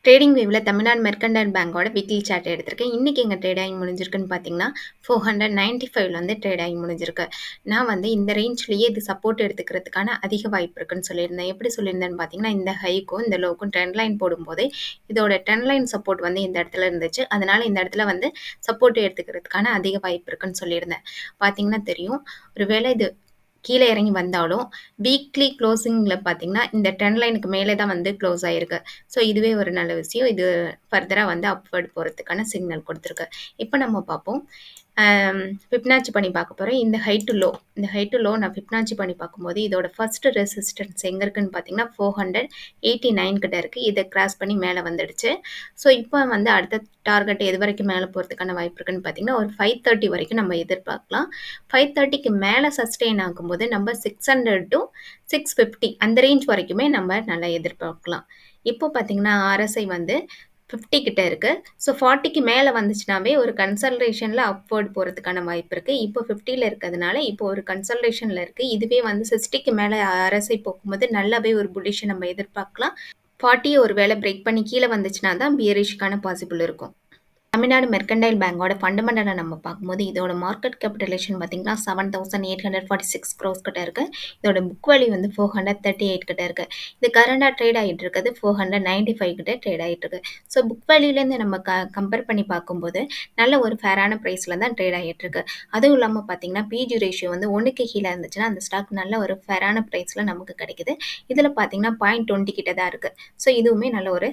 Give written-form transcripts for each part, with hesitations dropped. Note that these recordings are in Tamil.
ட்ரேடிங் வேவ்ல தமிழ்நாடு மெர்கன்டைல் பேங்கோட வீக்லி சார்ட் எடுத்திருக்கேன். இன்னைக்கு எங்க ட்ரேட் ஆகி முடிஞ்சிருக்குன்னு பார்த்தீங்கன்னா, 495ல வந்து ட்ரேட் ஆகி முடிஞ்சிருக்கு. நான் வந்து இந்த ரேஞ்ச்லயே இது சப்போர்ட் எடுத்துக்கிறதுக்கான அதிக வாய்ப்பு இருக்குன்னு சொல்லியிருந்தேன். எப்படி சொல்லியிருந்தேன்னு பார்த்தீங்கன்னா, இந்த ஹைக்கும், இந்த லோக்கும் ட்ரெண்ட் லைன் போடும்போதே, இதோட ட்ரெண்ட் லைன் சப்போர்ட் வந்து இந்த இடத்துல இருந்துச்சு. அதனால இந்த இடத்துல வந்து சப்போர்ட் எடுத்துக்கிறதுக்கான அதிக வாய்ப்பு இருக்குன்னு சொல்லியிருந்தேன். பார்த்தீங்கன்னா தெரியும். ஒருவேளை இது கீழ இறங்கி வந்தாலும், வீக்லி க்ளோசிங்ல பார்த்தீங்கன்னா, இந்த ட்ரெண்ட் லைனுக்கு மேலே தான் வந்து க்ளோஸ் ஆயிருக்கு. ஸோ இதுவே ஒரு நல்ல விஷயம். இது ஃபர்தரா வந்து அப்வர்ட் போறதுக்கான சிக்னல் குடுத்துருக்கு. இப்ப நம்ம பார்ப்போம். ஃபிப்னாச்சி பண்ணி பார்க்க போறோம். இந்த ஹை டூ லோ நான் ஃபிப்னாச்சி பண்ணி பார்க்கும்போது, இதோட ஃபர்ஸ்ட் ரெசிஸ்டன்ஸ் எங்க இருக்குன்னு பார்த்தீங்கன்னா, 489 கிட்ட இருக்கு. இத கிராஸ் பண்ணி மேல வந்துடுச்சு. ஸோ இப்ப வந்து அடுத்த டார்கெட் எது வரைக்கும் மேல போறதுக்கான வாய்ப்பு இருக்குன்னு பார்த்தீங்கன்னா, ஒரு 530 வரைக்கும் நம்ம எதிர்பார்க்கலாம். 530க்கு மேல சஸ்டெயின் ஆகும்போது, நம்ம 600 டூ 650 அந்த ரேஞ்ச் வரைக்குமே நம்ம நல்லா எதிர்பார்க்கலாம். இப்போ பார்த்தீங்கன்னா, RSI வந்து 50 கிட்ட இருக்கு. ஸோ 40க்கு மேல வந்துச்சுனாவே ஒரு கன்சல்டேஷன்ல அப்வர்ட் போறதுக்கான வாய்ப்பு இருக்கு. இப்போ 50ல இருக்கிறதுனால, இப்போ ஒரு கன்சல்டேஷன்ல இருக்கு. இதுவே வந்து 60க்கு மேல RSI போகும்போது நல்லாவே ஒரு புல்லிஷ நம்ம எதிர்பார்க்கலாம். 40 ஒரு வேளை பிரேக் பண்ணி கீழ வந்துச்சுனா தான் பியரிஷ்க்கான பாசிபிள் இருக்கும். தமிழ்நாடு மெர்கன்டைல் பேங்கோட ஃபண்டமெண்டல நம்ம பார்க்கும்போது, இதோட மார்க்கெட் கேபிட்டலைசேஷன் பார்த்தீங்கன்னா, 7,846 க்ரோர்ஸ் கிட்ட இருக்கு. இதோட புக் வேல்யூ வந்து 438 கிட்ட இருக்கு. இது கரண்டா ட்ரேட் ஆயிட்டு இருக்கிறது 495 கிட்ட ட்ரேட் ஆயிட்டு இருக்கு. ஸோ புக் வேல்யூலேருந்து நம்ம கம்பேர் பண்ணி பார்க்கும்போது, நல்ல ஒரு ஃபேரான பிரைஸ்ல தான் ட்ரேட் ஆயிட்டு இருக்கு. அதுவும் இல்லாம பார்த்தீங்கன்னா, பிஜி ரேஷியோ வந்து 1க்கு கீழ இருந்துச்சுன்னா, அந்த ஸ்டாக் நல்ல ஒரு ஃபேரான பிரைஸ்ல நமக்கு கிடைக்குது. இதுல பார்த்தீங்கன்னா 0.20 கிட்ட தான் இருக்கு. ஸோ இதுவுமே நல்ல ஒரு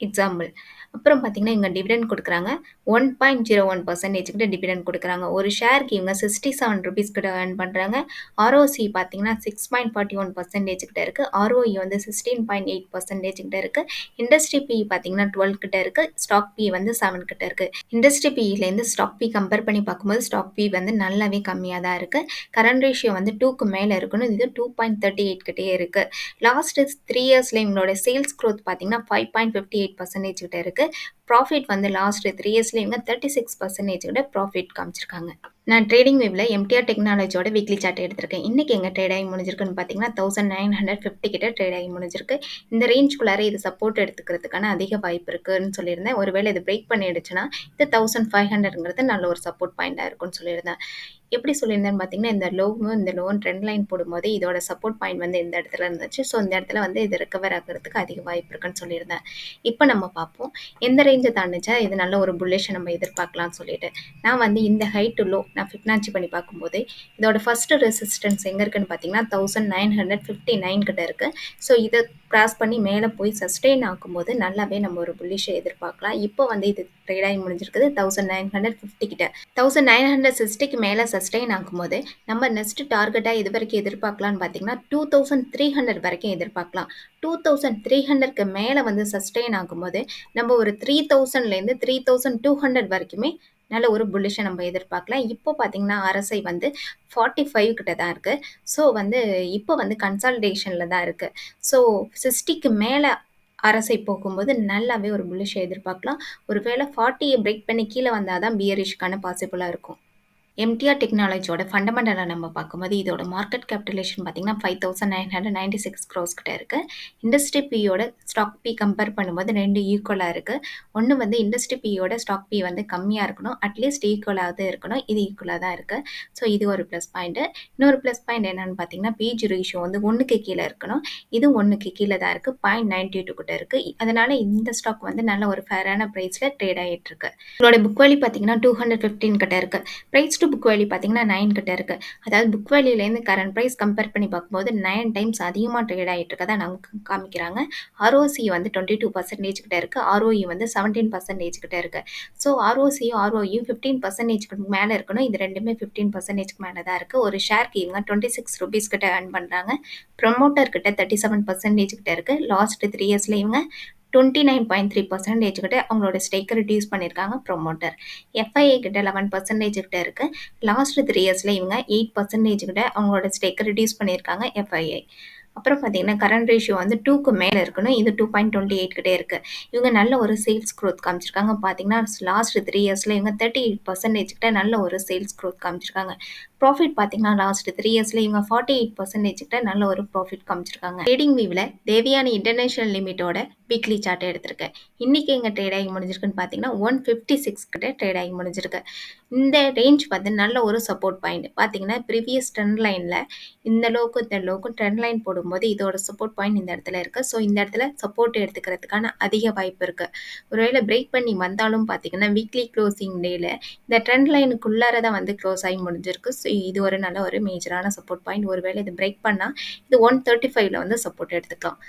எக்ஸாம்பிள். அப்புறம் பார்த்தீங்கன்னா, இவங்க டிவிடெண்ட் குடுக்குறாங்க. 1.01% கிட்ட டிவிடெண்ட் குடுக்குறாங்க. ஒரு ஷேருக்கு இவங்க ₹67 கிட்ட ஏர்ன் பண்றாங்க. ROC பார்த்தீங்கன்னா, 6.41% கிட்ட இருக்கு. ROE வந்து 16.8% கிட்ட இருக்கு. இண்டஸ்ட்ரி PE பார்த்தீங்கன்னா, 12 கிட்ட இருக்கு. ஸ்டாக் PE வந்து 7 கிட்ட இருக்கு. இண்டஸ்ட்ரி PEலேருந்து ஸ்டாக் PE கம்பேர் பண்ணி பார்க்கும்போது, ஸ்டாக் PE வந்து நல்லாவே கம்மியா தான் இருக்கு. கரண்ட் ரேஷியோ வந்து 2க்கு மேல இருக்கணும். இது 2.38 கிட்டயே இருக்கு. லாஸ்ட் 3 இயர்ஸ்ல இவங்களோட சேல்ஸ் குரோத் பார்த்தீங்கன்னா, 5.58% கிட்ட இருக்கு. ப்ராஃபிட் வந்து லாஸ்ட் 3 இயர்ஸ்ல இவங்க 36% கிட்ட ப்ராஃபிட் காமிச்சிருக்காங்க. நான் ட்ரேடிங் வேவ்ல எம்டிஆர் டெக்னாலஜியோட வீக்லி சார்ட் எடுத்திருக்கேன். இன்னைக்கு எங்க ட்ரேட் ஆகி முடிஞ்சிருக்குன்னு பார்த்தீங்கன்னா, 1950 கிட்ட ட்ரேட் ஆகி முடிஞ்சிருக்கு. இந்த ரேஞ்சுக்குள்ளார இது சப்போர்ட் எடுத்துக்கிறதுக்கான அதிக வாய்ப்பு இருக்குன்னு சொல்லியிருந்தேன். ஒருவேளை இது பிரேக் பண்ணிடுச்சுன்னா, இது 1500ங்கிறது நல்ல ஒரு சப்போர்ட் பாயிண்டா இருக்கும்னு சொல்லியிருந்தேன். எப்படி சொல்லியிருந்தேன்னு பார்த்தீங்கன்னா, இந்த லோவும் ட்ரெண்ட் லைன் போடும்போது இதோட சப்போர்ட் பாயிண்ட் வந்து இந்த இடத்துல இருந்துச்சு. ஸோ இந்த இடத்துல வந்து இது ரிகவர் ஆகுறதுக்கு அதிக வாய்ப்பு இருக்குன்னு சொல்லியிருந்தேன். இப்போ நம்ம பார்ப்போம். எந்த ரேஞ்ச தாண்டுச்சா இது நல்ல ஒரு புல்லிஷ நம்ம எதிர்பார்க்கலாம்னு சொல்லிட்டு. நான் வந்து இந்த ஹை டு லோ நான் ஃபிப்னாச்சி பண்ணி பார்க்கும்போது, இதோட ஃபர்ஸ்ட் ரெசிஸ்டன்ஸ் எங்க இருக்குன்னு பார்த்தீங்கன்னா, 1959 கிட்ட இருக்கு. ஸோ இத கிராஸ் பண்ணி மேல போய் சஸ்டெயின் ஆகும்போது நல்லாவே நம்ம ஒரு புல்லிஷ எதிர்பார்க்கலாம். இப்போ வந்து இது ட்ரேட் ஆகி முடிஞ்சிருக்குது 1950 கிட்ட. 1960க்கு மேல சஸ்டெயின் ஆகும்போது, நம்ம நெக்ஸ்ட் டார்கெட்டா எது வரைக்கும் எதிர்பார்க்கலாம்னு பார்த்தீங்கன்னா, 2300 வரைக்கும் எதிர்பார்க்கலாம். 2300க்கு மேல வந்து சஸ்டெயின் ஆகும்போது, நம்ம ஒரு 3000லேருந்து 3200 வரைக்குமே நல்ல ஒரு புல்லிஷ நம்ம எதிர்பார்க்கலாம். இப்போ பார்த்தீங்கன்னா, RSI வந்து 45 கிட்ட தான் இருக்கு. ஸோ வந்து இப்போ வந்து கன்சாலிடேஷன்ல தான் இருக்கு. ஸோ 60க்கு மேல RSI போகும்போது நல்லாவே ஒரு புல்லிஷ எதிர்பார்க்கலாம். ஒருவேளை 40ய பிரேக் பண்ணி கீழ வந்தா தான் பியரிஷ்க்கான பாசிபிளா இருக்கும். எம்டிஆர் டெக்னாலஜியோட ஃபண்டமெண்டல நம்ம பார்க்கும்போது, இதோட மார்க்கெட் கேபிட்டலைசேஷன் பார்த்தீங்கன்னா, 5,996 க்ரோர்ஸ் கிட்ட இருக்கு. இண்டஸ்ட்ரி PEயோட ஸ்டாக் PE கம்பேர் பண்ணும்போது 2 ஈக்குவலா இருக்கு. ஒண்ணு வந்து இண்டஸ்ட்ரி PEயோட ஸ்டாக் PE வந்து கம்மியா இருக்கணும். அட்லீஸ்ட் ஈக்குவலாவது இருக்கணும். இது ஈக்குவலா தான் இருக்கு. ஸோ இது ஒரு ப்ளஸ் பாயிண்ட். இன்னொரு ப்ளஸ் பாயிண்ட் என்னன்னு பார்த்தீங்கன்னா, பிஜி ரேஷியோ வந்து 1க்கு கீழ இருக்கணும். இது 1க்கு கீழ தான் இருக்கு. 0.92 கிட்ட இருக்கு. அதனால இந்த ஸ்டாக் வந்து நல்ல ஒரு ஃபேரான பிரைஸ்ல ட்ரேட் ஆயிட்டு இருக்கு. இதோட புக் வேல்யூ பார்த்தீங்கன்னா, 215 கிட்ட இருக்கு. பிரைஸ் டு புக் வேல்யூ பார்த்தீங்கன்னா 9 கிட்ட இருக்கு. அதாவது புக் வேல்யூலேருந்து கரண்ட் பிரைஸ் கம்பேர் பண்ணி பார்க்கும்போது 9 டைம்ஸ் அதிகமா ட்ரேட் ஆயிட்டு இருக்கதா நமக்கு காமிக்கிறாங்க. ROC வந்து 22% கிட்ட இருக்கு. ROE வந்து 17% கிட்ட இருக்கு. ஸோ ROCயும் ROEயும் 15%க்கு மேல இருக்கணும். இது ரெண்டுமே 15%க்கு மேல தான் இருக்கு. ஒரு ஷேருக்கு இவங்க ₹26 கிட்ட ஏர்ன் பண்றாங்க. ப்ரமோட்டர் கிட்ட 37% கிட்ட இருக்கு. லாஸ்ட் 3 இயர்ஸ்ல இவங்க 29.3% கிட்ட அவங்களோட ஸ்டேக்க ரெடியூஸ் பண்ணியிருக்காங்க ப்ரமோட்டர். FII கிட்ட 11% கிட்ட இருக்கு. லாஸ்ட் 3 இயர்ஸ்ல இவங்க 8% கிட்ட அவங்களோட ஸ்டேக்க ரெடியூஸ் பண்ணியிருக்காங்க FII. அப்புறம் பார்த்தீங்கன்னா, கரண்ட் ரேஷியோ வந்து 2க்கு மேல இருக்கணும். இது 2.28 கிட்ட இருக்கு. இவங்க நல்ல ஒரு சேல்ஸ் குரோத் காமிச்சிருக்காங்க. பார்த்தீங்கன்னா, லாஸ்ட் 3 இயர்ஸ்ல இவங்க 38% கிட்ட நல்ல ஒரு சேல்ஸ் குரோத் காமிச்சிருக்காங்க. ப்ராஃபிட் பார்த்தீங்கன்னா, லாஸ்ட் 3 இயர்ஸ்ல இவங்க 48% கிட்ட நல்ல ஒரு ப்ராஃபிட் காமிச்சிருக்காங்க. ட்ரேடிங் வியூல தேவயானி இன்டர்நேஷனல் லிமிட்டோட வீக்லி சார்ட் எடுத்திருக்கேன். இன்னைக்கு எங்க ட்ரேட் ஆகி முடிஞ்சிருக்குன்னு பார்த்தீங்கன்னா, 156 கிட்ட ட்ரேட் ஆகி முடிஞ்சிருக்கு. இந்த ரேஞ்ச் வந்து நல்ல ஒரு சப்போர்ட் பாயிண்ட். பார்த்தீங்கன்னா, ப்ரீவியஸ் ட்ரெண்ட் லைன்ல இந்த லோக்கும், இந்த லோக்கும் ட்ரெண்ட் லைன் போடும்போது இதோட சப்போர்ட் பாயிண்ட் இந்த இடத்துல இருக்கு. ஸோ இந்த இடத்துல சப்போர்ட் எடுத்துக்கிறதுக்கான அதிக வாய்ப்பு இருக்கு. ஒருவேளை பிரேக் பண்ணி வந்தாலும் பார்த்தீங்கன்னா, வீக்லி க்ளோசிங் டேல இந்த ட்ரெண்ட் லைனுக்குள்ளார தான் வந்து க்ளோஸ் ஆகி முடிஞ்சிருக்கு. ஸோ இது ஒரு நல்ல ஒரு மேஜரான சப்போர்ட் பாயிண்ட். ஒருவேளை இது பிரேக் பண்ணா இது 135ல வந்து சப்போர்ட் எடுத்துக்கலாம்.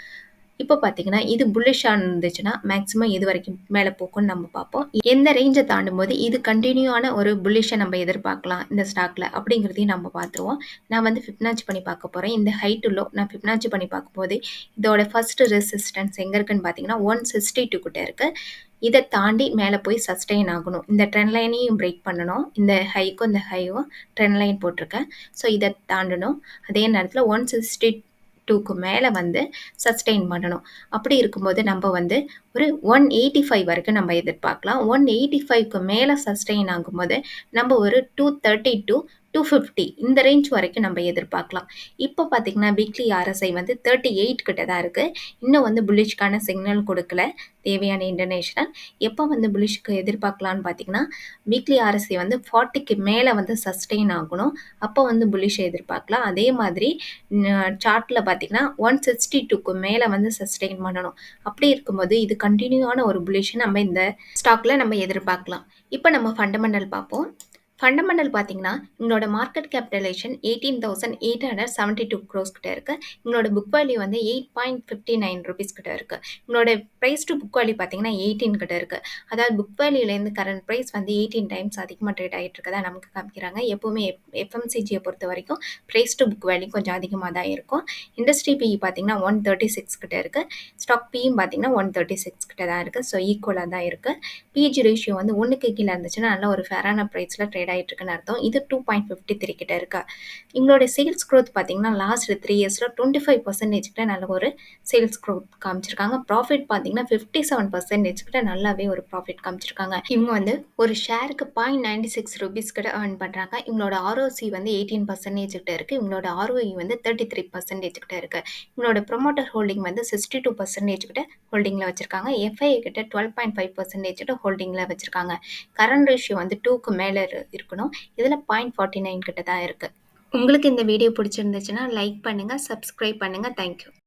இப்போ பார்த்தீங்கன்னா, இது புல்லிஷ்ஷா இருந்துச்சுன்னா, மேக்ஸிமம் எது வரைக்கும் மேல போகும்ன்னு நம்ம பார்ப்போம். எந்த ரேஞ்ச தாண்டும்போது இது கன்டினியூவான ஒரு புல்லிஷ்ஷ நம்ம எதிர்பார்க்கலாம் இந்த ஸ்டாக்ல அப்படிங்கிறதையும் நம்ம பார்த்துருவோம். நான் வந்து ஃபிப்னாச்சி பண்ணி பார்க்க போறேன். இந்த ஹை டு லோ நான் ஃபிப்னாச்சி பண்ணி பார்க்கும்போது, இதோட ஃபர்ஸ்ட் ரெசிஸ்டன்ஸ் எங்க இருக்குன்னு பார்த்தீங்கன்னா, 162 கிட்ட இருக்கு. இத தாண்டி மேல போய் சஸ்டெயின் ஆகணும். இந்த ட்ரெண்ட் லைனையும் பிரேக் பண்ணணும். இந்த ஹைக்கும், இந்த ஹையும் ட்ரெண்ட் லைன் போட்டிருக்கேன். ஸோ இத தாண்டணும். அதே நேரத்தில 162க்கு மேல வந்து சஸ்டெயின் பண்ணணும். அப்படி இருக்கும்போது நம்ம வந்து ஒரு 185 வரைக்கும் நம்ம எதிர்பார்க்கலாம். 185க்கு மேல சஸ்டெயின் ஆகும்போது நம்ம ஒரு 230 to 250 இந்த ரேஞ்ச் வரைக்கும் நம்ம எதிர்பார்க்கலாம். இப்போ பார்த்தீங்கன்னா, வீக்லி ஆர்எஸ்ஐ வந்து 38 கிட்ட தான் இருக்கு. இன்னும் வந்து புல்லிஷ்க்கான சிக்னல் கொடுக்கல. தேவையான இன்டர்நேஷனல் எப்போ வந்து புல்லிஷ்க்கு எதிர்பார்க்கலான்னு பார்த்தீங்கன்னா, வீக்லி ஆர்எஸ்ஐ வந்து 40க்கு மேல வந்து சஸ்டெயின் ஆகணும். அப்போ வந்து புல்லிஷ் எதிர்பார்க்கலாம். அதே மாதிரி சார்ட்ல பார்த்தீங்கன்னா, 162க்கு மேல வந்து சஸ்டெயின் பண்ணணும். அப்படி இருக்கும்போது இது கன்டினியூவான ஒரு புல்லிஷ் நம்ம இந்த ஸ்டாக்ல நம்ம எதிர்பார்க்கலாம். இப்போ நம்ம ஃபண்டமெண்டல் பார்ப்போம். ஃபண்டமெண்டல் பார்த்தீங்கன்னா, எங்களோட மார்க்கெட் கேபிட்டலைசேஷன் 18,872 க்ரோஸ் கிட்ட இருக்கு. எங்களோட புக் வேல்யூ வந்து 8.59 ரூபீஸ் கிட்ட இருக்கு. எங்களோட பிரைஸ் டு புக் வேல்யூ பார்த்தீங்கன்னா 18 கிட்ட இருக்கு. அதாவது புக் வேல்யூலேருந்து கரண்ட் பிரைஸ் வந்து 18 டைம்ஸ் அதிகமாக ட்ரேட் ஆகிட்டு இருக்கதா நமக்கு காமிக்கிறாங்க. எப்பவுமே எஃப்எம்சிஜியை பொறுத்த வரைக்கும் பிரைஸ் டு புக் வேல்யூ கொஞ்சம் அதிகமாக தான் இருக்கும். இண்டஸ்ட்ரி பிஇ பார்த்தீங்கன்னா 136 கிட்ட இருக்கு. ஸ்டாக் பியும் பார்த்தீங்கன்னா 136 கிட்ட தான் இருக்கு. ஸோ ஈக்குவலாக தான் இருக்கு. பிஜி ரேஷியோ வந்து 1க்கு கீழே இருந்துச்சுன்னா நல்ல ஒரு ஃபேரான ப்ரைஸில் ட்ரேட் ஆகிட்டு இருக்குன்னு அர்த்தம். இது 2.53 கிட்ட இருக்கு. எங்களோட சேல்ஸ் க்ரோத் பார்த்தீங்கன்னா லாஸ்ட் 3 இயர்ஸில் 25% கிட்ட நல்ல ஒரு சேல்ஸ் க்ரோத் காமிச்சிருக்காங்க. ப்ராஃபிட் பார்த்தீங்கன்னா 57% கிட்ட நல்லாவே ஒரு ப்ராஃபிட் காமிச்சிருக்காங்க. இவங்க வந்து ஒரு ஷேருக்கு 0.96 ரூபீஸ் கிட்ட ஏர்ன் பண்ணுறாங்க. இவங்களோட ஆர்ஓசி வந்து 18% கிட்ட இருக்கு. இவங்களோட ஆர்ஓஇ வந்து 33% கிட்ட இருக்கு. இவங்களோட ப்ரொமோட்டர் ஹோல்டிங் வந்து 62% கிட்ட ஹோல்டிங்கில் வச்சிருக்காங்க. எஃப்ஐஏ கிட்ட 12.5% கிட்ட ஹோல்டிங்கில் வச்சிருக்காங்க. கரண்ட் ரேஷியோ வந்து 2க்கு மேலே இருக்கணும். இதில் 0.49 கிட்ட தான் இருக்கு. உங்களுக்கு இந்த வீடியோ பிடிச்சிருந்துச்சுன்னா லைக் பண்ணுங்க, சப்ஸ்கிரைப் பண்ணுங்க. தேங்க்யூ.